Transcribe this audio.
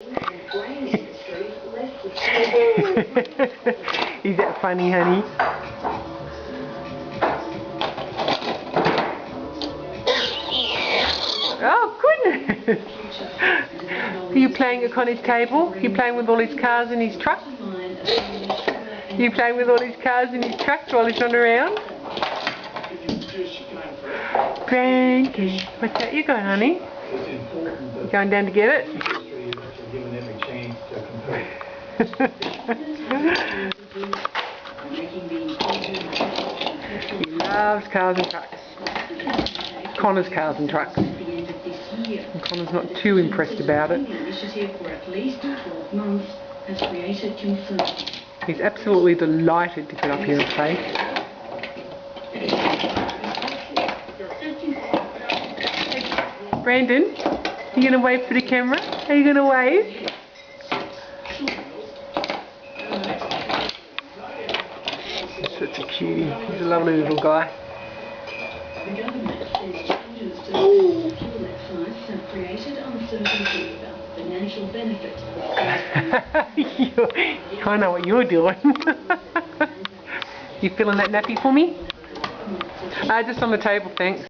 Is that funny, honey? Oh, goodness! Are you playing at Connie's table? Are you playing with all his cars and his trucks? Are you playing with all his cars and his trucks while he's not around? Frankie, what's that you going, honey? You going down to get it? He loves cars and trucks. Connor's cars and trucks. And Connor's not too impressed about it. He's absolutely delighted to get up here and play. Brandon, are you going to wave for the camera? Are you going to wave? He's such a cutie. He's a lovely little guy. I know what you're doing. You filling that nappy for me? Just on the table, thanks.